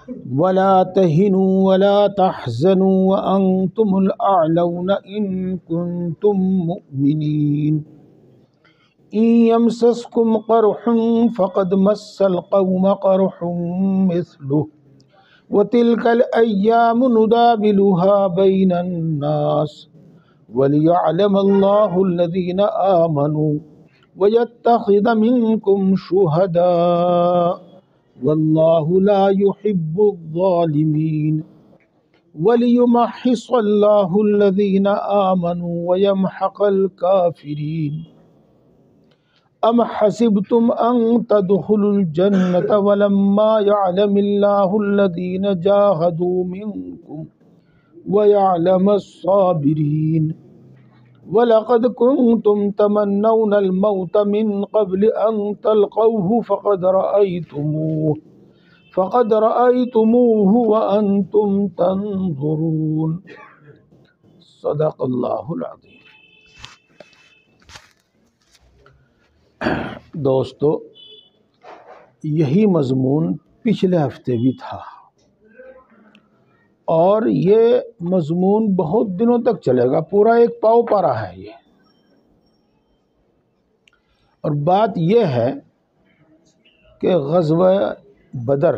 ولا تهنوا ولا تحزنوا وأنتم الأعلون إن كنتم مؤمنين إن يمسسكم قرح فقد مس القوم قرح مثله وتلك الأيام نداولها بين الناس وليعلم الله الذين آمنوا ويتخذ منكم شهداء والله لا يحب الظالمين وليمحص الله الذين آمنوا ويمحق الكافرين أم حسبتم أن تدخلوا الجنة ولما يعلم الله الذين جاهدوا منكم ويعلم الصابرين وَلَقَدْ كُنْتُمْ تَمَنَّوْنَ الْمَوْتَ مِنْ قَبْلِ أَنْ تَلْقَوْهُ فَقَدْ رَأَيْتُمُوهُ وَأَنْتُمْ تَنْظُرُونَ صدق اللہ العظیم۔ دوستو، یہی مضمون پچھلے ہفتے بھی تھا اور یہ مضمون بہت دنوں تک چلے گا، پورا ایک پاؤ پارا ہے یہ۔ اور بات یہ ہے کہ غزوہ بدر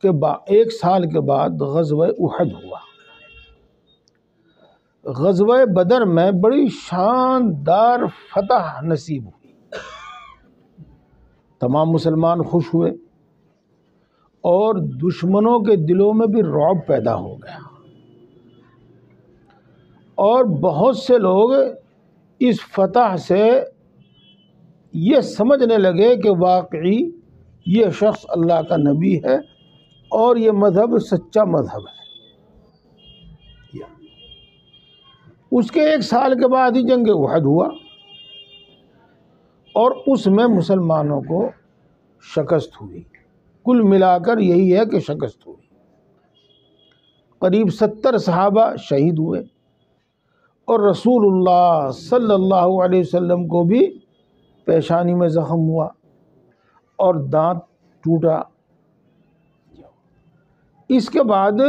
کے بعد 1 سال کے بعد غزوہ احد ہوا۔ غزوہ بدر میں بڑی شاندار فتح نصیب ہوئی، تمام مسلمان خوش ہوئے اور دشمنوں کے دلوں میں بھی رعب پیدا ہو گیا، اور بہت سے لوگ اس فتح سے یہ سمجھنے لگے کہ واقعی یہ شخص اللہ کا نبی ہے اور یہ مذہب سچا مذہب ہے۔ اس کے 1 سال کے بعد ہی جنگ احد ہوا اور اس میں مسلمانوں کو شکست ہوئی۔ کل ملا کر یہی ہے کہ شکست ہوئی۔ قریب 70 صحابہ شہید ہوئے اور رسول اللہ صلی اللہ علیہ وسلم کو بھی پیشانی میں زخم ہوا اور دانت ٹوٹا۔ اس کے بعد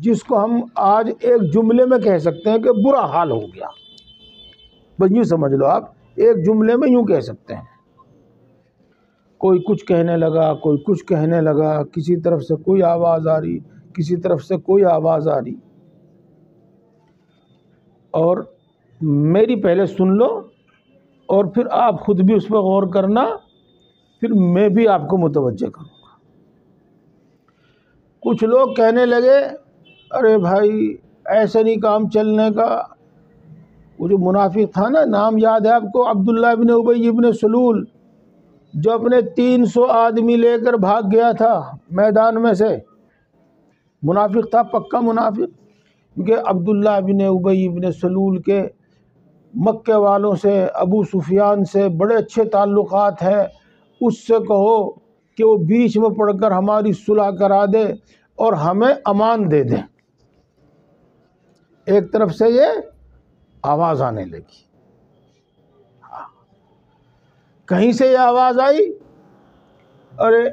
جس کو ہم آج ایک جملے میں کہہ سکتے ہیں کہ برا حال ہو گیا، بس یوں سمجھ لو آپ، ایک جملے میں یوں کہہ سکتے ہیں، کوئی کچھ کہنے لگا، کوئی کچھ کہنے لگا، کسی طرف سے کوئی آواز آ رہی، کسی طرف سے کوئی آواز آ رہی، اور میری پہلے سن لو اور پھر آپ خود بھی اس پہ غور کرنا، پھر میں بھی آپ کو متوجہ کروں گا۔ کچھ لوگ کہنے لگے ارے بھائی ایسے نہیں کام چلنے کا۔ وہ جو منافق تھا نا، نام یاد ہے آپ کو، عبداللہ ابن ابی ابن سلول، جو اپنے 300 آدمی لے کر بھاگ گیا تھا میدان میں سے، منافق تھا، پکا منافق، کیونکہ عبداللہ ابن ابی ابن سلول کے مکے والوں سے، ابو سفیان سے بڑے اچھے تعلقات ہیں، اس سے کہو کہ وہ بیچ میں پڑھ کر ہماری صلح کرا دے اور ہمیں امان دے دے۔ ایک طرف سے یہ آواز آنے لگی، کہیں سے یہ آواز آئی، ارے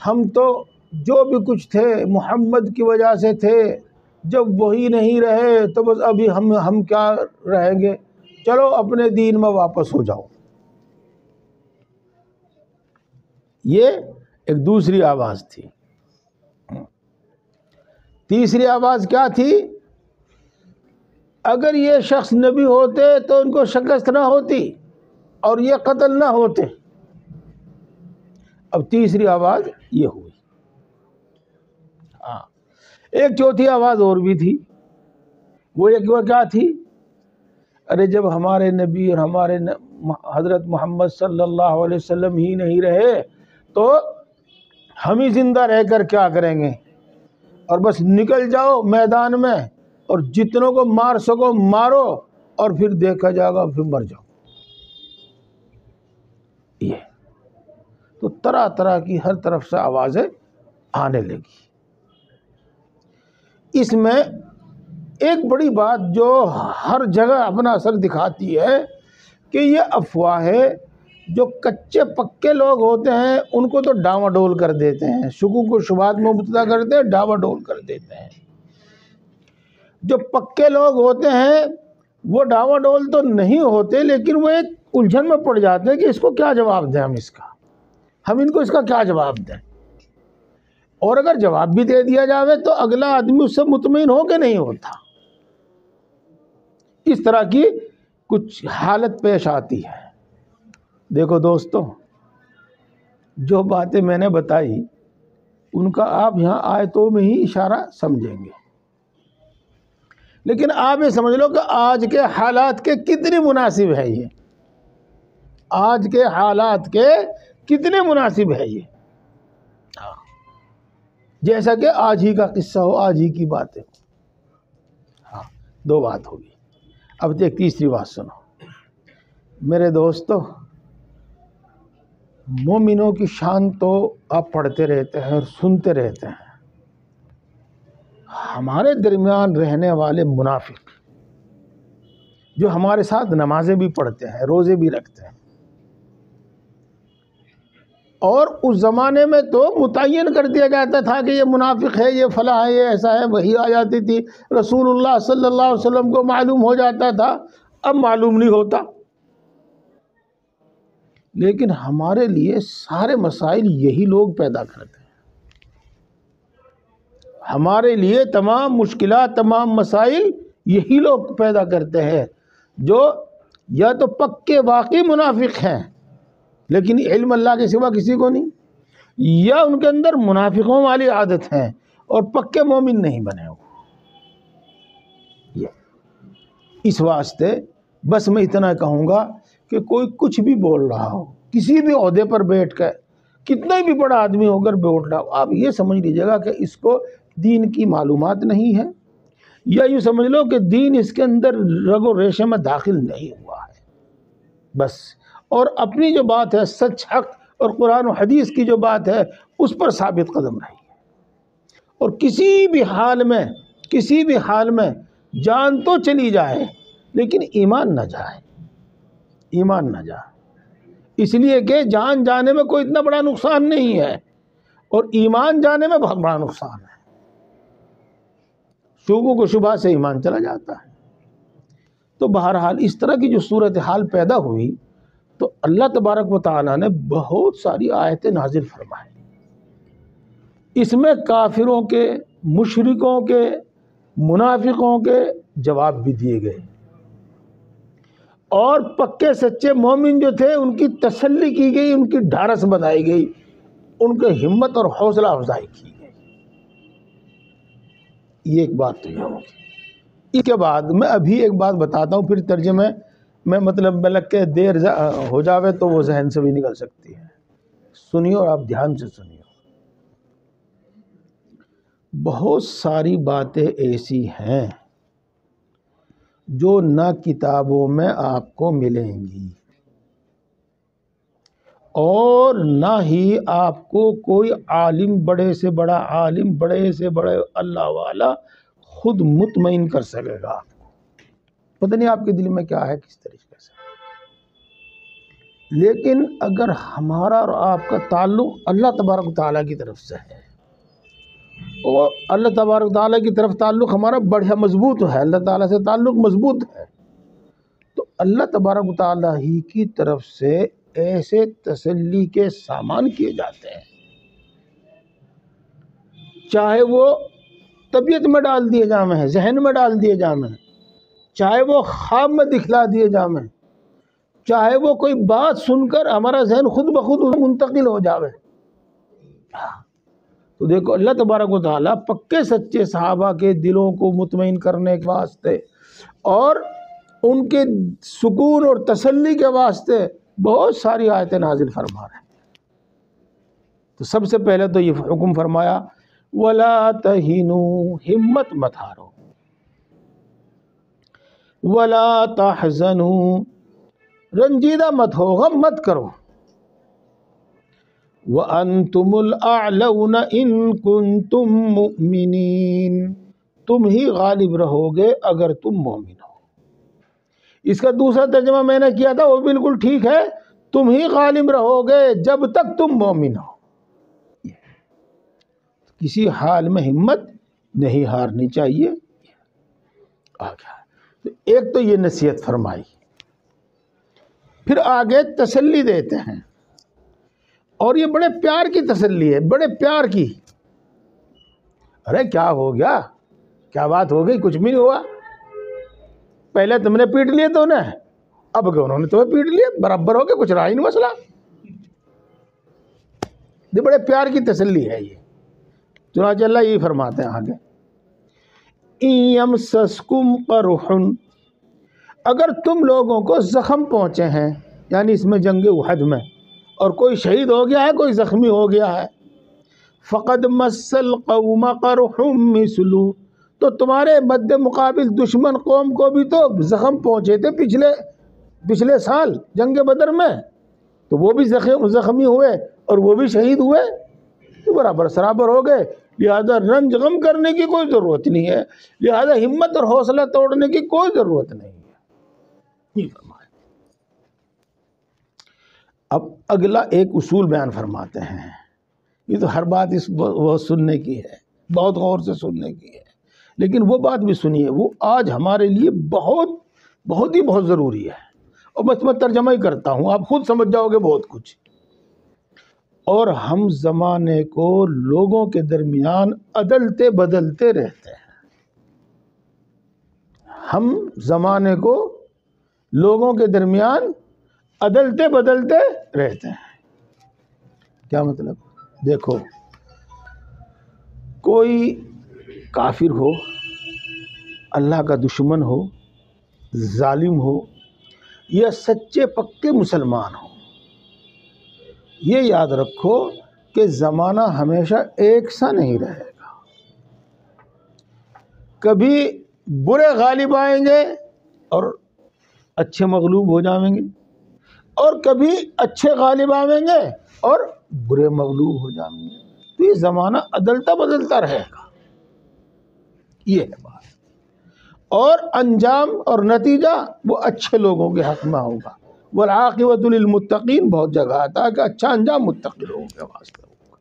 ہم تو جو بھی کچھ تھے محمد کی وجہ سے تھے، جب وہی نہیں رہے تو بس ابھی ہم کیا رہیں گے، چلو اپنے دین میں واپس ہو جاؤ۔ یہ ایک دوسری آواز تھی۔ تیسری آواز کیا تھی؟ اگر یہ شخص نبی ہوتے تو ان کو شکست نہ ہوتی اور یہ قتل نہ ہوتے۔ اب تیسری آواز یہ ہوئی۔ ایک چوتھی آواز اور بھی تھی، وہ کیا تھی؟ ارے جب ہمارے نبی اور ہمارے حضرت محمد صلی اللہ علیہ وسلم ہی نہیں رہے تو ہم ہی زندہ رہ کر کیا کریں گے، اور بس نکل جاؤ میدان میں اور جتنوں کو مار سکو مارو اور پھر دیکھا جائے گا، پھر مر جاؤ۔ یہ تو طرح طرح کی ہر طرف سے آوازیں آنے لگی۔ اس میں ایک بڑی بات جو ہر جگہ اپنا اثر دکھاتی ہے کہ یہ افواہ ہے جو کچے پکے لوگ ہوتے ہیں ان کو تو ڈاوا ڈول کر دیتے ہیں، شکوک و شبہات میں مبتلا کرتے ہیں، ڈاوا ڈول کر دیتے ہیں۔ جو پکے لوگ ہوتے ہیں وہ ڈاوا ڈول تو نہیں ہوتے، لیکن وہ ایک الجھن میں پڑ جاتے ہیں کہ اس کو کیا جواب دیں، ہم ان کو اس کا کیا جواب دیں۔ اور اگر جواب بھی دے دیا جاوے تو اگلا آدمی اس سے مطمئن ہو کہ نہیں ہوتا۔ اس طرح کی کچھ حالت پیش آتی ہے۔ دیکھو دوستو، جو باتیں میں نے بتائی ان کا آپ یہاں آیتوں میں ہی اشارہ سمجھیں گے، لیکن آپ یہ سمجھ لو کہ آج کے حالات کے کتنی مناسب ہے یہ، آج کے حالات کے کتنے مناسب ہے یہ، جیسا کہ آج ہی کا قصہ ہو، آج ہی کی باتیں ہو۔ دو بات ہوگی، اب ایک تیسری بات سنو میرے دوستو۔ مومنوں کی شان تو آپ پڑھتے رہتے ہیں اور سنتے رہتے ہیں، ہمارے درمیان رہنے والے منافق جو ہمارے ساتھ نمازیں بھی پڑھتے ہیں، روزے بھی رکھتے ہیں، اور اس زمانے میں تو متعین کر دیا جاتا تھا کہ یہ منافق ہے، یہ فلاں ہے، یہ ایسا ہے، وہی آ جاتی تھی، رسول اللہ صلی اللہ علیہ وسلم کو معلوم ہو جاتا تھا، اب معلوم نہیں ہوتا۔ لیکن ہمارے لیے سارے مسائل یہی لوگ پیدا کرتے ہیں، ہمارے لیے تمام مشکلات، تمام مسائل یہی لوگ پیدا کرتے ہیں، جو یا تو پکے واقعی منافق ہیں لیکن علم اللہ کے سوا کسی کو نہیں، یا ان کے اندر منافقوں والی عادت ہے اور پکے مومن نہیں بنے ہو۔ اس واسطے بس میں اتنا کہوں گا کہ کوئی کچھ بھی بول رہا ہو، کسی بھی عہدے پر بیٹھ کر، کتنا بھی بڑا آدمی ہو کر بیٹھ رہا ہو، آپ یہ سمجھ لیجیے گا کہ اس کو دین کی معلومات نہیں ہے، یا یوں سمجھ لو کہ دین اس کے اندر رگ و ریشے میں داخل نہیں ہوا ہے بس، اور اپنی جو بات ہے سچ، حق اور قرآن و حدیث کی جو بات ہے اس پر ثابت قدم رہی ہے، اور کسی بھی حال میں جان تو چلی جائے لیکن ایمان نہ جائے، ایمان نہ جائے، اس لیے کہ جان جانے میں کوئی اتنا بڑا نقصان نہیں ہے، اور ایمان جانے میں بہت بڑا نقصان ہے، شکوک و شبہ سے ایمان چلا جاتا ہے۔ تو بہرحال اس طرح کی جو صورتحال پیدا ہوئی تو اللہ تبارک و تعالیٰ نے بہت ساری آیتیں نازل فرمائیں، اس میں کافروں کے، مشرکوں کے، منافقوں کے جواب بھی دیے گئے، اور پکے سچے مومن جو تھے ان کی تسلی کی گئی، ان کی ڈھارس بنائی گئی، ان کے ہمت اور حوصلہ افزائی کی گئی۔ یہ ایک بات تو یہ ہوگی۔ اس کے بعد میں ابھی ایک بات بتاتا ہوں، پھر ترجمے میں مطلب لگ کے دیر ہو جاوے تو وہ ذہن سے بھی نکل سکتی ہے، سنیو اور آپ دھیان سے سنیو۔ بہت ساری باتیں ایسی ہیں جو نہ کتابوں میں آپ کو ملیں گی، اور نہ ہی آپ کو کوئی عالم، بڑے سے بڑا عالم، بڑے سے بڑے اللہ والا خود مطمئن کر سکے گا آپ کو۔ پتہ نہیں آپ کے دل میں کیا ہے، کس طریقے سے، لیکن اگر ہمارا اور آپ کا تعلق اللہ تبارک و تعالیٰ کی طرف سے ہے، اور اللہ تبارک و تعالیٰ کی طرف تعلق ہمارا بڑھیا مضبوط ہے، اللہ تعالیٰ سے تعلق مضبوط ہے، تو اللہ تبارک و تعالیٰ ہی کی طرف سے ایسے تسلی کے سامان کیے جاتے ہیں، چاہے وہ طبیعت میں ڈال دیے جامیں ہیں، ذہن میں ڈال دیے جامیں ہیں، چاہے وہ خواب میں دکھلا دیے جامیں، چاہے وہ کوئی بات سن کر ہمارا ذہن خود بخود منتقل ہو جاوے۔ تو دیکھو اللہ تبارک و تعالیٰ پکے سچے صحابہ کے دلوں کو مطمئن کرنے کے واسطے اور ان کے سکون اور تسلی کے واسطے بہت ساری آیتیں نازل فرما رہے ہیں۔ تو سب سے پہلے تو یہ حکم فرمایا وَلَا تَهِنُوا، ہمت مت ہارو، وَلَا تَحْزَنُوا، رنجیدہ مت ہو، غم مت کرو، وَأَنْتُمُ الْأَعْلَوْنَ إِن كُنتُم مُؤْمِنِينَ، تم ہی غالب رہو گے اگر تم مومن ہو۔ اس کا دوسرا ترجمہ میں نے کیا تھا، وہ بالکل ٹھیک ہے، تم ہی غالب رہو گے جب تک تم مومن ہو. کسی حال میں ہمت نہیں ہارنی چاہیے. تو ایک تو یہ نصیحت فرمائی. پھر آگے تسلی دیتے ہیں، اور یہ بڑے پیار کی تسلی ہے، بڑے پیار کی. ارے کیا ہو گیا، کیا بات ہو گئی؟ کچھ بھی نہیں ہوا. پہلے تم نے پیٹ لیے تو انہیں، اب انہوں نے تمہیں پیٹ لیے، برابر ہو گیا، کچھ رہا ہی نہیں مسئلہ. یہ بڑے پیار کی تسلی ہے یہ. چنانچہ اللہ یہی فرماتے ہیں آگے، اِن یمسسکم قرح، اگر تم لوگوں کو زخم پہنچے ہیں، یعنی اس میں جنگ احد میں، اور کوئی شہید ہو گیا ہے، کوئی زخمی ہو گیا ہے، فقد مس القوم قرح مثلہ، تو تمہارے مد مقابل دشمن قوم کو بھی تو زخم پہنچے تھے پچھلے سال جنگ بدر میں، تو وہ بھی زخمی ہوئے اور وہ بھی شہید ہوئے، تو برابر سرابر ہو گئے. لہذا رنج غم کرنے کی کوئی ضرورت نہیں ہے، لہذا ہمت اور حوصلہ توڑنے کی کوئی ضرورت نہیں ہے. یہ فرمایا. اب اگلا ایک اصول بیان فرماتے ہیں. یہ تو ہر بات اس بہت سننے کی ہے، بہت غور سے سننے کی ہے، لیکن وہ بات بھی سنیے، وہ آج ہمارے لیے بہت ہی ضروری ہے. اور بس میں ترجمہ ہی کرتا ہوں، آپ خود سمجھ جاؤ گے بہت کچھ. اور ہم زمانے کو لوگوں کے درمیان عدلتے بدلتے رہتے ہیں. ہم زمانے کو لوگوں کے درمیان عدلتے بدلتے رہتے ہیں. کیا مطلب؟ دیکھو، کوئی کافر ہو، اللہ کا دشمن ہو، ظالم ہو، یا سچے پکے مسلمان ہو، یہ یاد رکھو کہ زمانہ ہمیشہ ایک سا نہیں رہے گا. کبھی برے غالب آئیں گے اور اچھے مغلوب ہو جائیں گے، اور کبھی اچھے غالب آئیں گے اور برے مغلوب ہو جائیں گے. تو یہ زمانہ عدلتا بدلتا رہے گا، یہ ہے بات. اور انجام اور نتیجہ وہ اچھے لوگوں کے حق میں ہوگا. والعاقبۃ للمتقین بہت جگہ آتا ہے کہ اچھا انجام متقی لوگوں کے واسطے ہوگا.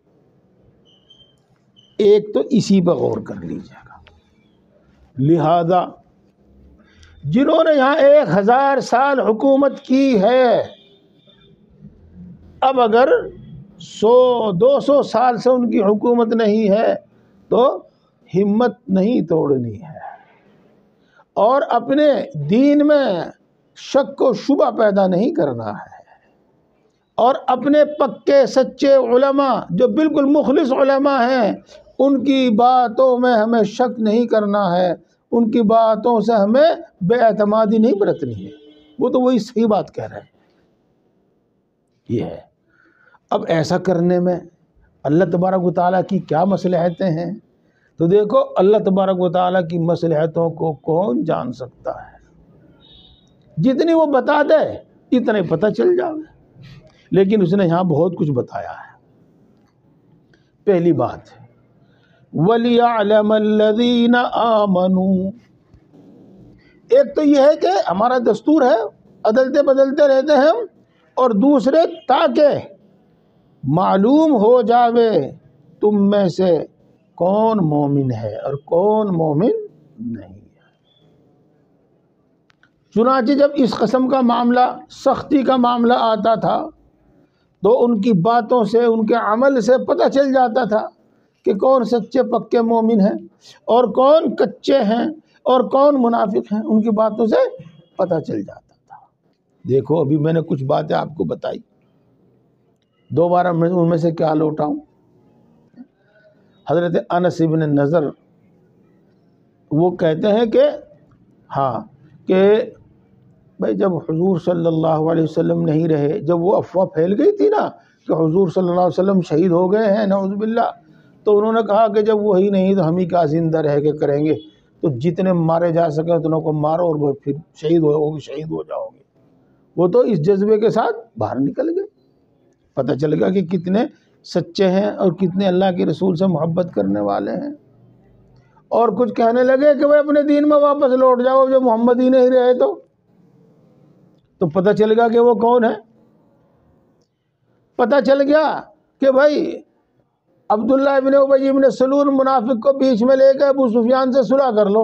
ایک تو اسی پر غور کر لیجیے گا. لہذا جنہوں نے یہاں 1000 سال حکومت کی ہے، اب اگر 100-200 سال سے ان کی حکومت نہیں ہے تو ہمت نہیں توڑنی ہے، اور اپنے دین میں شک و شبہ پیدا نہیں کرنا ہے، اور اپنے پکے سچے علماء جو بالکل مخلص علماء ہیں ان کی باتوں میں ہمیں شک نہیں کرنا ہے، ان کی باتوں سے ہمیں بے اعتمادی نہیں برتنی ہے. وہ تو وہی صحیح بات کہہ رہے ہیں. یہ ہے. اب ایسا کرنے میں اللہ تبارک و تعالیٰ کی کیا مصلحتیں ہیں؟ تو دیکھو، اللہ تبارک و تعالیٰ کی مصلحتوں کو کون جان سکتا ہے؟ جتنی وہ بتا دے اتنا ہی پتہ چل جائے. لیکن اس نے یہاں بہت کچھ بتایا ہے. پہلی بات، وَلِيَعْلَمَ الَّذِينَ آمَنُوا، ایک تو یہ ہے کہ ہمارا دستور ہے عدلتے بدلتے رہتے ہیں ہم، اور دوسرے تاکہ معلوم ہو جاوے تم میں سے کون مومن ہے اور کون مومن نہیں ہے. چنانچہ جب اس قسم کا معاملہ، سختی کا معاملہ آتا تھا تو ان کی باتوں سے، ان کے عمل سے پتہ چل جاتا تھا کہ کون سچے پکے مومن ہیں اور کون کچے ہیں اور کون منافق ہیں. ان کی باتوں سے پتہ چل جاتا تھا. دیکھو، ابھی میں نے کچھ باتیں آپ کو بتائی، دوبارہ میں ان میں سے کیا لوٹاؤں. حضرت انس بن نضر وہ کہتے ہیں کہ کہ بھائی جب حضور صلی اللہ علیہ وسلم نہیں رہے، جب وہ افواہ پھیل گئی تھی نا کہ حضور صلی اللہ علیہ وسلم شہید ہو گئے ہیں نعوذ باللہ، تو انہوں نے کہا کہ جب وہی نہیں تو ہم ہی کیا زندہ رہ کے کریں گے، تو جتنے مارے جا سکے اتنوں کو مارو اور وہ پھر شہید ہو جاؤ گے. وہ تو اس جذبے کے ساتھ باہر نکل گئے. پتہ چل گیا کہ کتنے سچے ہیں اور کتنے اللہ کے رسول سے محبت کرنے والے ہیں. اور کچھ کہنے لگے کہ وہ اپنے دین میں واپس لوٹ جاؤ جو محمد ہی نہیں رہے. تو پتہ چل گیا کہ وہ کون ہے. پتہ چل گیا کہ بھائی عبداللہ ابن ابی ابن سلول منافق کو بیچ میں لے کے ابو سفیان سے صلح کر لو،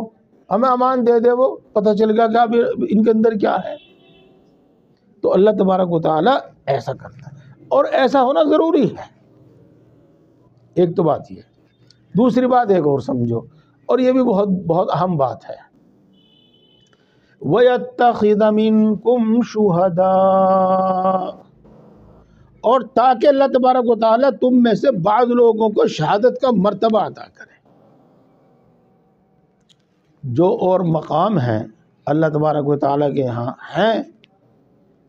ہمیں امان دے دے، وہ پتہ چل گیا کہ اب ان کے اندر کیا ہے۔ تو اللہ تبارک و تعالیٰ ایسا کرتا ہے، اور ایسا ہونا ضروری ہے۔ ایک تو بات یہ، دوسری بات ایک اور سمجھو، اور یہ بھی بہت بہت اہم بات ہے، وَيَتَّخِذَ مِنْكُمْ شُهَدَاءَ، اور تاکہ اللہ تبارک و تعالیٰ تم میں سے بعض لوگوں کو شہادت کا مرتبہ عطا کرے۔ جو اور مقام ہیں اللہ تبارک و تعالیٰ کے یہاں ہیں،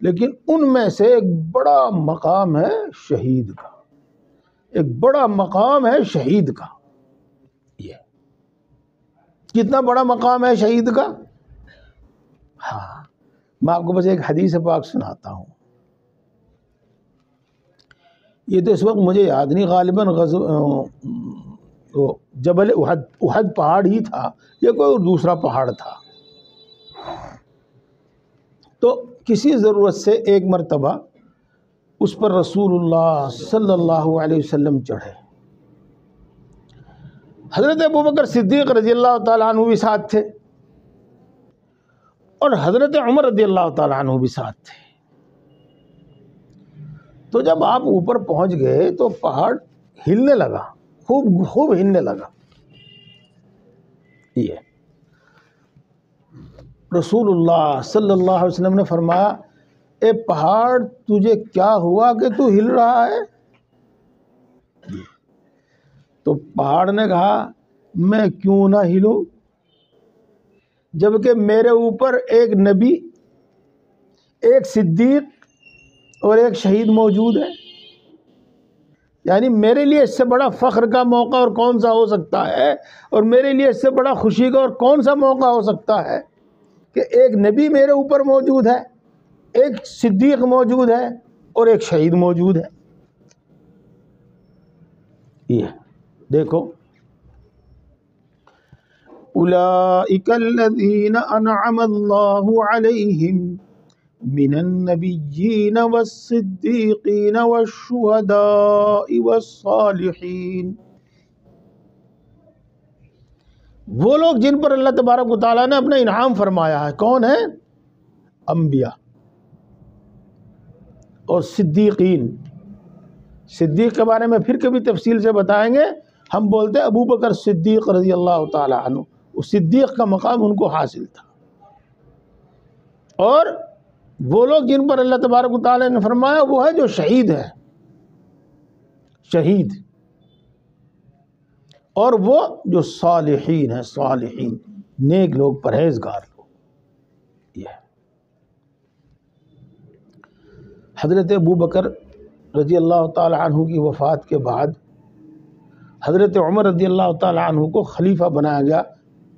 لیکن ان میں سے ایک بڑا مقام ہے شہید کا، ایک بڑا مقام ہے شہید کا۔ یہ کتنا بڑا مقام ہے شہید کا؟ ہاں، میں آپ کو بس ایک حدیث پاک سناتا ہوں، یہ تو اس وقت مجھے یاد نہیں، غالباً جبل احد پہاڑ ہی تھا یا کوئی دوسرا پہاڑ تھا۔ تو کسی ضرورت سے ایک مرتبہ اس پر رسول اللہ صلی اللہ علیہ وسلم چڑھے، حضرت ابوبکر صدیق رضی اللہ تعالیٰ عنہ بھی ساتھ تھے، اور حضرت عمر رضی اللہ تعالیٰ عنہ بھی ساتھ تھے۔ تو جب آپ اوپر پہنچ گئے تو پہاڑ ہلنے لگا، خوب ہلنے لگا۔ یہ رسول اللہ صلی اللہ علیہ وسلم نے فرمایا، اے پہاڑ تجھے کیا ہوا کہ تو ہل رہا ہے؟ تو پہاڑ نے کہا، میں کیوں نہ ہلوں، جبکہ میرے اوپر ایک نبی، ایک صدیق اور ایک شہید موجود ہے۔ یعنی میرے لیے اس سے بڑا فخر کا موقع اور کون سا ہو سکتا ہے، اور میرے لیے اس سے بڑا خوشی کا اور کون سا موقع ہو سکتا ہے کہ ایک نبی میرے اوپر موجود ہے، ایک صدیق موجود ہے اور ایک شہید موجود ہے۔ یہ دیکھو، اولئک الذین انعم اللہ علیہم من النبیین والصدیقین والشہداء والصالحین، وہ لوگ جن پر اللہ تبارک و تعالیٰ نے اپنا انعام فرمایا ہے۔ کون ہیں؟ انبیاء اور صدیقین۔ صدیق کے بارے میں پھر کبھی تفصیل سے بتائیں گے، ہم بولتے ہیں ابو بکر صدیق رضی اللہ تعالیٰ عنہ، اس صدیق کا مقام ان کو حاصل تھا۔ اور وہ لوگ جن پر اللہ تبارک و تعالیٰ نے فرمایا وہ ہے جو شہید ہے، شہید، اور وہ جو صالحین ہیں، صالحین نیک لوگ، پرہیزگار لوگ۔ یہ حضرت ابو بکر رضی اللہ تعالیٰ عنہ کی وفات کے بعد حضرت عمر رضی اللہ تعالیٰ عنہ کو خلیفہ بنایا گیا،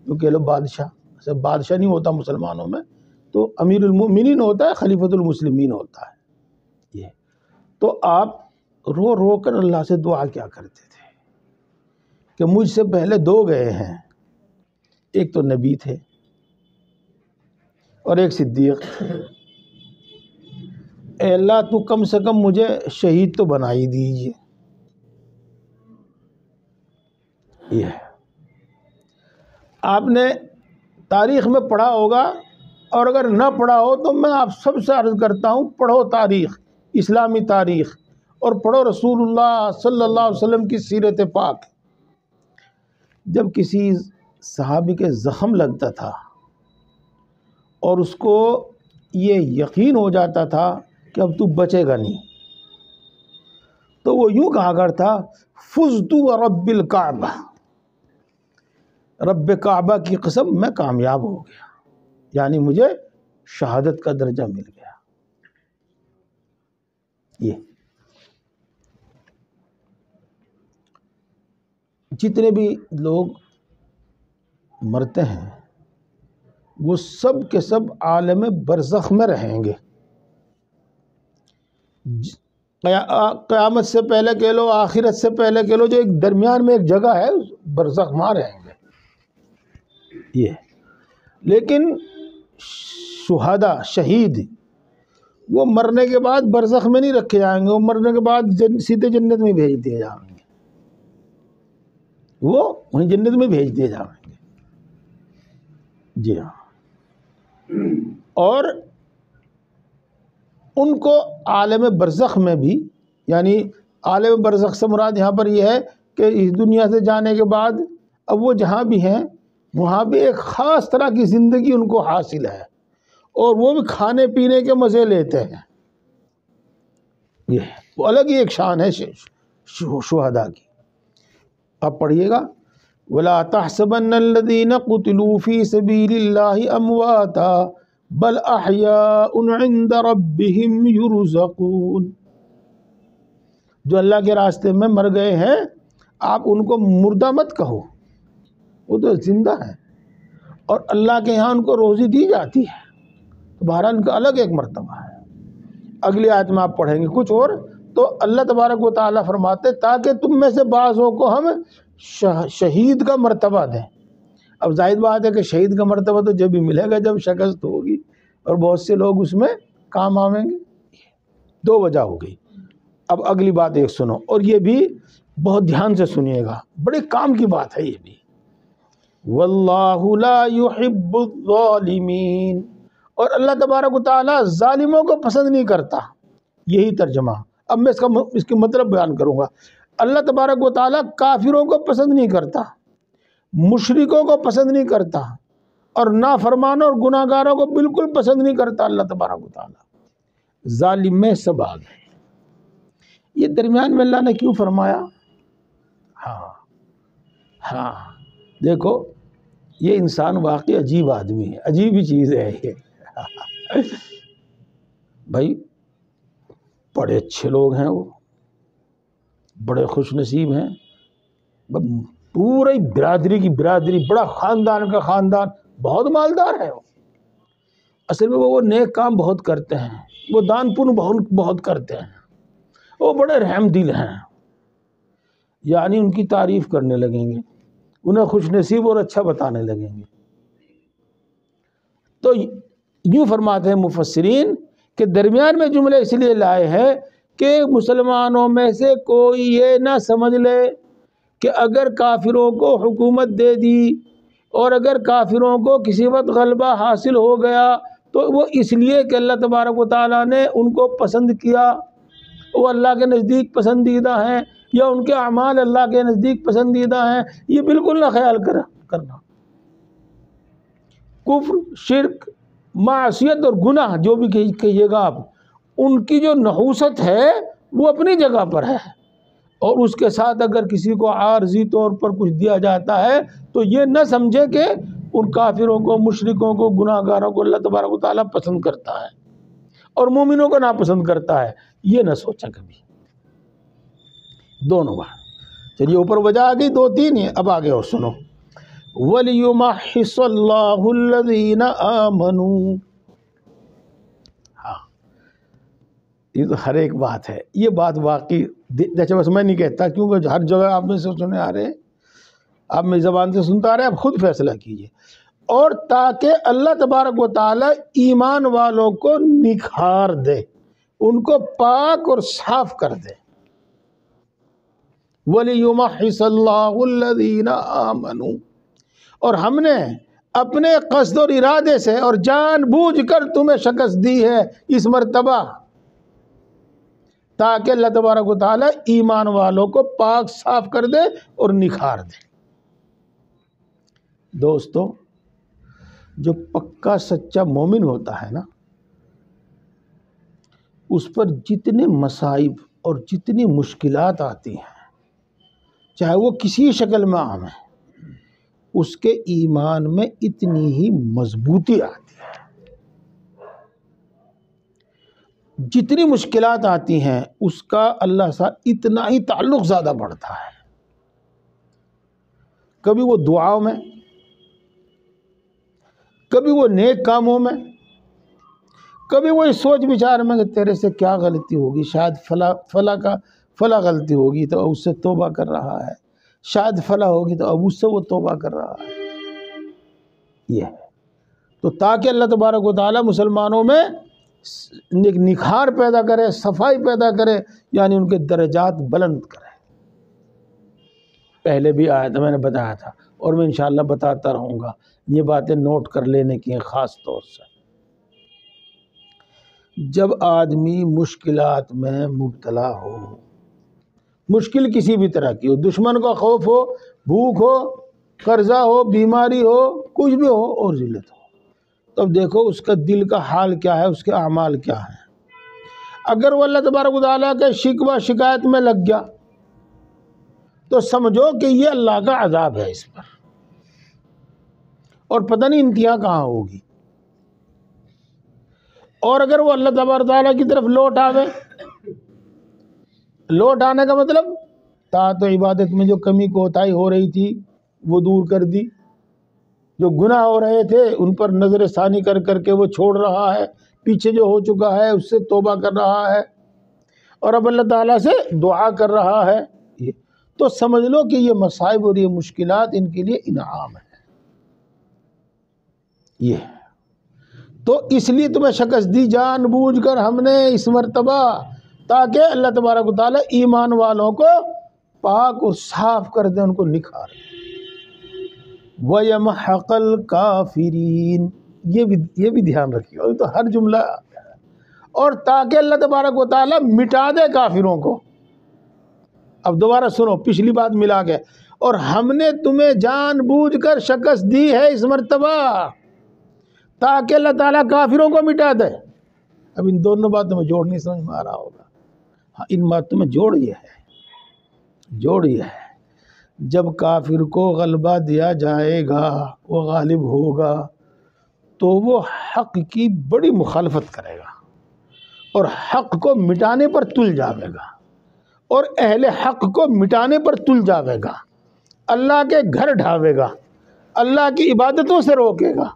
کیونکہ لوگ بادشاہ نہیں ہوتا مسلمانوں میں، تو امیر المؤمنین ہوتا ہے، خلیفۃ المسلمین ہوتا ہے۔ یہ تو آپ رو رو کر اللہ سے دعا کیا کرتے تھے کہ مجھ سے پہلے دو گئے ہیں، ایک تو نبی تھے اور ایک صدیق تھے، اے اللہ تو کم سے کم مجھے شہید تو بنا ہی دیجیے۔ یہ آپ نے تاریخ میں پڑھا ہوگا، اور اگر نہ پڑھا ہو تو میں آپ سب سے عرض کرتا ہوں، پڑھو تاریخ، اسلامی تاریخ، اور پڑھو رسول اللہ صلی اللہ علیہ وسلم کی سیرت پاک۔ جب کسی صحابی کے زخم لگتا تھا اور اس کو یہ یقین ہو جاتا تھا کہ اب تو بچے گا نہیں، تو وہ یوں کہا کرتا، فزت ورب الکعبہ، رب کعبہ کی قسم میں کامیاب ہو گیا، یعنی مجھے شہادت کا درجہ مل گیا۔ یہ جتنے بھی لوگ مرتے ہیں وہ سب کے سب عالم برزخ میں رہیں گے، قیامت سے پہلے کہہ لو، آخرت سے پہلے کہہ لو، جو ایک درمیان میں ایک جگہ ہے برزخ، وہاں رہیں گے۔ یہ لیکن شہداء، شہید، وہ مرنے کے بعد برزخ میں نہیں رکھے جائیں گے، وہ مرنے کے بعد سیدھے جنت میں بھیج دیے جائیں گے، وہ وہیں جنت میں بھیج دیے جائیں گے۔ جی ہاں، اور ان کو عالم برزخ میں بھی، یعنی عالم برزخ سے مراد یہاں پر یہ ہے کہ اس دنیا سے جانے کے بعد اب وہ جہاں بھی ہیں وہاں بھی ایک خاص طرح کی زندگی ان کو حاصل ہے، اور وہ بھی کھانے پینے کے مزے لیتے ہیں۔ یہ وہ الگ ہی ایک شان ہے شہداء کی۔ اب پڑھیے گا، وَلَا تَحْسَبَنَّ الَّذِينَ قُتِلُوا فِي سَبِيلِ اللَّهِ أَمْوَاتًا بَلْ أَحْيَاءٌ عِندَ رَبِّهِمْ يُرْزَقُونَ۔ جو اللہ کے راستے میں مر گئے ہیں آپ ان کو مردہ مت کہو، وہ تو زندہ ہیں اور اللہ کے یہاں ان کو روزی دی جاتی ہے، تو بہرحال ان کا الگ ایک مرتبہ ہے۔ اگلی آیت میں آپ پڑھیں گے کچھ اور، تو اللہ تبارک و تعالیٰ فرماتے تاکہ تم میں سے بعضوں کو ہم شہید کا مرتبہ دیں۔ اب ظاہر بات ہے کہ شہید کا مرتبہ تو جب بھی ملے گا جب شکست ہوگی اور بہت سے لوگ اس میں کام آویں گے۔ دو وجہ ہو گئی۔ اب اگلی بات ایک سنو، اور یہ بھی بہت دھیان سے سنیے گا، بڑے کام کی بات ہے یہ بھی۔ واللہ لا يحب الظالمین، اور اللہ تبارک و تعالیٰ ظالموں کو پسند نہیں کرتا۔ یہی ترجمہ۔ اب میں اس کے مطلب بیان کروں گا۔ اللہ تبارک و تعالیٰ کافروں کو پسند نہیں کرتا، مشرکوں کو پسند نہیں کرتا، اور نافرمانوں اور گناہ گاروں کو بالکل پسند نہیں کرتا اللہ تبارک و تعالیٰ۔ ظالم میں سب آ گئے۔ یہ درمیان میں اللہ نے کیوں فرمایا؟ ہاں دیکھو یہ انسان واقعی عجیب آدمی ہے، عجیب ہی چیز ہے یہ۔ بھائی بڑے اچھے لوگ ہیں، وہ بڑے خوش نصیب ہیں، پوری برادری کی برادری، بڑا خاندان کا خاندان، بہت مالدار ہے وہ۔ اصل میں وہ نیک کام بہت کرتے ہیں، وہ دان پن بہت کرتے ہیں، وہ بڑے رحم دل ہیں، یعنی ان کی تعریف کرنے لگیں گے، انہیں خوش نصیب اور اچھا بتانے لگیں گے۔ تو یوں فرماتے ہیں مفسرین کہ درمیان میں جملے اس لیے لائے ہیں کہ مسلمانوں میں سے کوئی یہ نہ سمجھ لے کہ اگر کافروں کو حکومت دے دی اور اگر کافروں کو کسی وقت غلبہ حاصل ہو گیا تو وہ اس لیے کہ اللہ تبارک و تعالیٰ نے ان کو پسند کیا، وہ اللہ کے نزدیک پسندیدہ ہیں، یا ان کے اعمال اللہ کے نزدیک پسندیدہ ہیں۔ یہ بالکل نہ خیال کرنا۔ کفر، شرک، معصیت اور گناہ جو بھی کہیے گا آپ، ان کی جو نحوست ہے وہ اپنی جگہ پر ہے، اور اس کے ساتھ اگر کسی کو عارضی طور پر کچھ دیا جاتا ہے تو یہ نہ سمجھے کہ ان کافروں کو، مشرکوں کو، گناہ گاروں کو اللہ تبارک و تعالیٰ پسند کرتا ہے اور مومنوں کو ناپسند کرتا ہے، یہ نہ سوچا کبھی۔ دونوں بار چلیے، اوپر وجہ آ گئی دو تین ہی، اب آگے اور سنو۔ وَلِيُمَحِّصَ اللَّهُ الَّذِينَ آمَنُوا۔ ہاں یہ تو ہر ایک بات ہے، یہ بات واقعی جیسے بس میں نہیں کہتا کیونکہ ہر جگہ آپ میں سے سنے آ رہے ہیں، آپ میری زبان سے سنتا آ رہے ہیں، آپ خود فیصلہ کیجئے۔ اور تاکہ اللہ تبارک و تعالی ایمان والوں کو نکھار دے، ان کو پاک اور صاف کر دے۔ وَلِيُمَحِّصَ اللَّهُ الَّذِينَ آمَنُوا، اور ہم نے اپنے قصد اور ارادے سے اور جان بوجھ کر تمہیں شکست دی ہے اس مرتبہ، تاکہ اللہ تبارک و تعالی ایمان والوں کو پاک صاف کر دے اور نکھار دے۔ دوستو جو پکا سچا مومن ہوتا ہے نا، اس پر جتنے مصائب اور جتنی مشکلات آتی ہیں، چاہے وہ کسی شکل میں عام ہے، اس کے ایمان میں اتنی ہی مضبوطی آتی ہے۔ جتنی مشکلات آتی ہیں اس کا اللہ سے اتنا ہی تعلق زیادہ بڑھتا ہے۔ کبھی وہ دعاؤں میں، کبھی وہ نیک کاموں میں، کبھی وہ اس سوچ بچار میں کہ تیرے سے کیا غلطی ہوگی، شاید فلاں غلطی ہوگی تو اس سے توبہ کر رہا ہے، شاید فلاں ہوگی تو اب اس سے وہ توبہ کر رہا ہے۔ یہ ہے تو تاکہ اللہ تبارک و تعالی مسلمانوں میں نکھار پیدا کرے، صفائی پیدا کرے، یعنی ان کے درجات بلند کرے۔ پہلے بھی آیا تھا، میں نے بتایا تھا، اور میں انشاءاللہ بتاتا رہوں گا۔ یہ باتیں نوٹ کر لینے کی ہیں خاص طور سے۔ جب آدمی مشکلات میں مبتلا ہو، مشکل کسی بھی طرح کی ہو، دشمن کا خوف ہو، بھوک ہو، قرضہ ہو، بیماری ہو، کچھ بھی ہو اور ذلت ہو، تب دیکھو اس کا دل کا حال کیا ہے، اس کے اعمال کیا ہیں۔ اگر وہ اللہ تبارک و تعالیٰ کے شکوہ شکایت میں لگ گیا تو سمجھو کہ یہ اللہ کا عذاب ہے اس پر، اور پتہ نہیں انتہا کہاں ہوگی۔ اور اگر وہ اللہ تبارک و تعالیٰ کی طرف لوٹ آوے، لوٹ آنے کا مطلب طاعت و عبادت میں جو کمی کوتاہی ہو رہی تھی وہ دور کر دی، جو گناہ ہو رہے تھے ان پر نظر ثانی کر کر کے وہ چھوڑ رہا ہے، پیچھے جو ہو چکا ہے اس سے توبہ کر رہا ہے، اور اب اللہ تعالیٰ سے دعا کر رہا ہے، تو سمجھ لو کہ یہ مصائب اور یہ مشکلات ان کے لیے انعام ہے۔ یہ تو اس لیے تمہیں شکست دی جان بوجھ کر ہم نے اس مرتبہ، تاکہ اللہ تبارک و تعالیٰ ایمان والوں کو پاک اور صاف کر دے، ان کو نکھار دے۔ وَيَمْحَقَ الْكَافِرِينَ، یہ بھی دھیان رکھیے، تو ہر جملہ، اور تاکہ اللہ تبارک و تعالیٰ مٹا دے کافروں کو۔ اب دوبارہ سنو پچھلی بات ملا کے، اور ہم نے تمہیں جان بوجھ کر شکست دی ہے اس مرتبہ تاکہ اللہ تعالیٰ کافروں کو مٹا دے۔ اب ان دونوں باتوں میں جوڑ نہیں سمجھ میں آ رہا ہوگا، ہاں ان باتوں میں جوڑ یہ ہے، جب کافر کو غلبہ دیا جائے گا، وہ غالب ہوگا، تو وہ حق کی بڑی مخالفت کرے گا اور حق کو مٹانے پر تل جاوے گا، اور اہل حق کو مٹانے پر تل جاوے گا، اللہ کے گھر ڈھاوے گا، اللہ کی عبادتوں سے روکے گا۔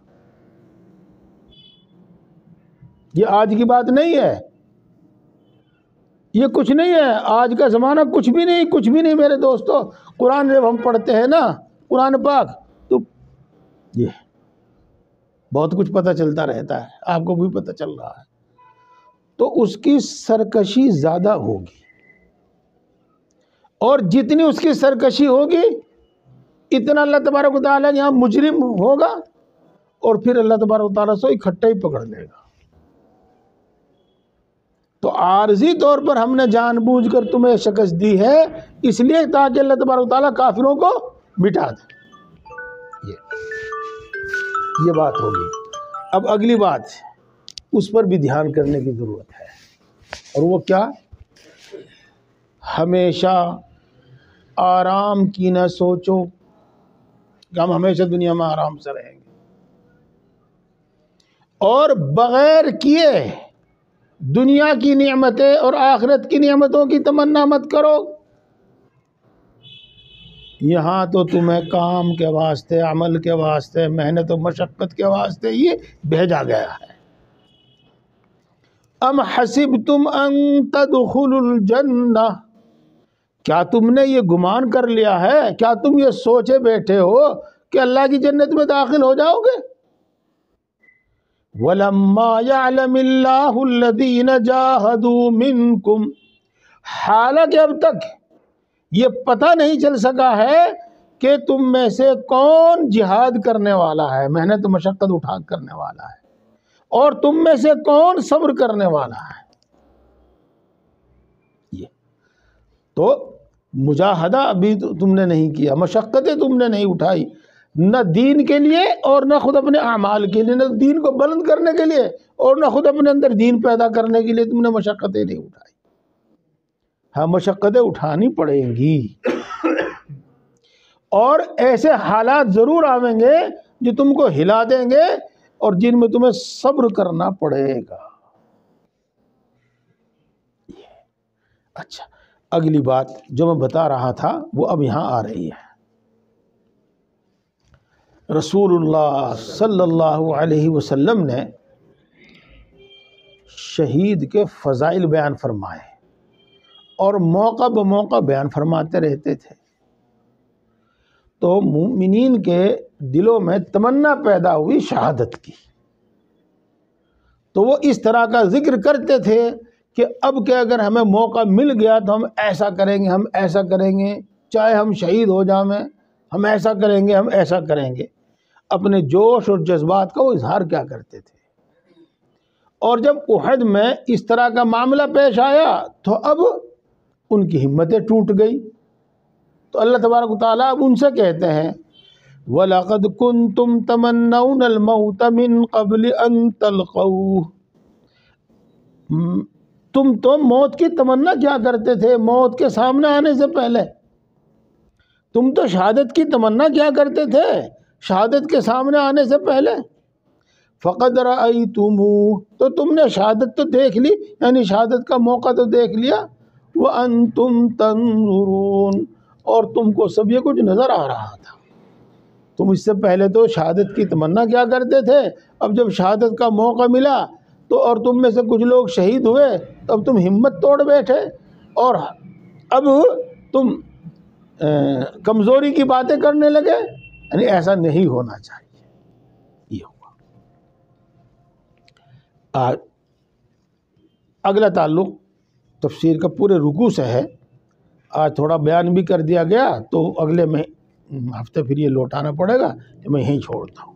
یہ آج کی بات نہیں ہے، یہ کچھ نہیں ہے، آج کا زمانہ کچھ بھی نہیں میرے دوستو۔ قرآن جب ہم پڑھتے ہیں نا، قرآن پاک، تو یہ بہت کچھ پتہ چلتا رہتا ہے، آپ کو بھی پتہ چل رہا ہے، تو اس کی سرکشی زیادہ ہوگی، اور جتنی اس کی سرکشی ہوگی اتنا اللہ تبارک و تعالیٰ یہاں مجرم ہوگا، اور پھر اللہ تبارک و تعالیٰ سے اکٹھا ہی پکڑ لے گا۔ تو عارضی طور پر ہم نے جان بوجھ کر تمہیں شکست دی ہے، اس لیے تاکہ اللہ تبارک و تعالیٰ کافروں کو مٹا دے۔ یہ بات ہوگی۔ اب اگلی بات، اس پر بھی دھیان کرنے کی ضرورت ہے، اور وہ کیا؟ ہمیشہ آرام کی نہ سوچو کہ ہم ہمیشہ دنیا میں آرام سے رہیں گے، اور بغیر کیے دنیا کی نعمتیں اور آخرت کی نعمتوں کی تمنا مت کرو۔ یہاں تو تمہیں کام کے واسطے، عمل کے واسطے، محنت و مشقت کے واسطے یہ بھیجا گیا ہے۔ ام حسبتم ان تدخلوا الجنہ، کیا تم نے یہ گمان کر لیا ہے، کیا تم یہ سوچے بیٹھے ہو کہ اللہ کی جنت میں داخل ہو جاؤ گے؟ وَلَمَّا يَعْلَمِ اللَّهُ الَّذِينَ جَاهَدُوا مِنْكُمْ، حالانکہ اب تک یہ پتہ نہیں چل سکا ہے کہ تم میں سے کون جہاد کرنے والا ہے، محنت و مشقت اٹھا کرنے والا ہے، اور تم میں سے کون صبر کرنے والا ہے۔ یہ تو مجاہدہ ابھی تم نے نہیں کیا، مشقتیں تم نے نہیں اٹھائی، نہ دین کے لیے اور نہ خود اپنے اعمال کے لیے، نہ دین کو بلند کرنے کے لیے اور نہ خود اپنے اندر دین پیدا کرنے کے لیے تم نے مشقتیں نہیں اٹھائی۔ ہاں مشقتیں اٹھانی پڑیں گی، اور ایسے حالات ضرور آئیں گے جو تم کو ہلا دیں گے اور جن میں تمہیں صبر کرنا پڑے گا۔ اچھا، اگلی بات جو میں بتا رہا تھا وہ اب یہاں آ رہی ہے۔ رسول اللہ صلی اللہ علیہ وسلم نے شہید کے فضائل بیان فرمائے، اور موقع بموقع بیان فرماتے رہتے تھے، تو مومنین کے دلوں میں تمنا پیدا ہوئی شہادت کی، تو وہ اس طرح کا ذکر کرتے تھے کہ اب کہ اگر ہمیں موقع مل گیا تو ہم ایسا کریں گے، ہم ایسا کریں گے، چاہے ہم شہید ہو جائیں ہم ایسا کریں گے، ہم ایسا کریں گے۔ اپنے جوش اور جذبات کا وہ اظہار کیا کرتے تھے۔ اور جب احد میں اس طرح کا معاملہ پیش آیا تو اب ان کی ہمتیں ٹوٹ گئی۔ تو اللہ تبارک و تعالیٰ اب ان سے کہتے ہیں وَلَقَدْ كُنْتُمْ تَمَنَّوْنَ الْمَوْتَ مِنْ قَبْلِ أَن تَلْقَوْهُ، تم تو موت کی تمنا کیا کرتے تھے موت کے سامنے آنے سے پہلے، تم تو شہادت کی تمنا کیا کرتے تھے شہادت کے سامنے آنے سے پہلے۔ فَقَدْ رَأَيْتُمُوهُ، تو تم نے شہادت تو دیکھ لی، یعنی شہادت کا موقع تو دیکھ لیا۔ وَأَنْتُمْ تَنْظُرُونَ، اور تم کو سب یہ کچھ نظر آ رہا تھا۔ تم اس سے پہلے تو شہادت کی تمنا کیا کرتے تھے، اب جب شہادت کا موقع ملا تو اور تم میں سے کچھ لوگ شہید ہوئے تو اب تم ہمت توڑ بیٹھے اور اب تم کمزوری کی باتیں کرنے لگے۔ یعنی ایسا نہیں ہونا چاہیے۔ یہ ہوا۔ اگلا تعلق تفسیر کا پورے رکوع سے ہے، آج تھوڑا بیان بھی کر دیا گیا تو اگلے میں ہفتے پھر یہ لوٹانا پڑے گا کہ میں یہیں چھوڑتا ہوں۔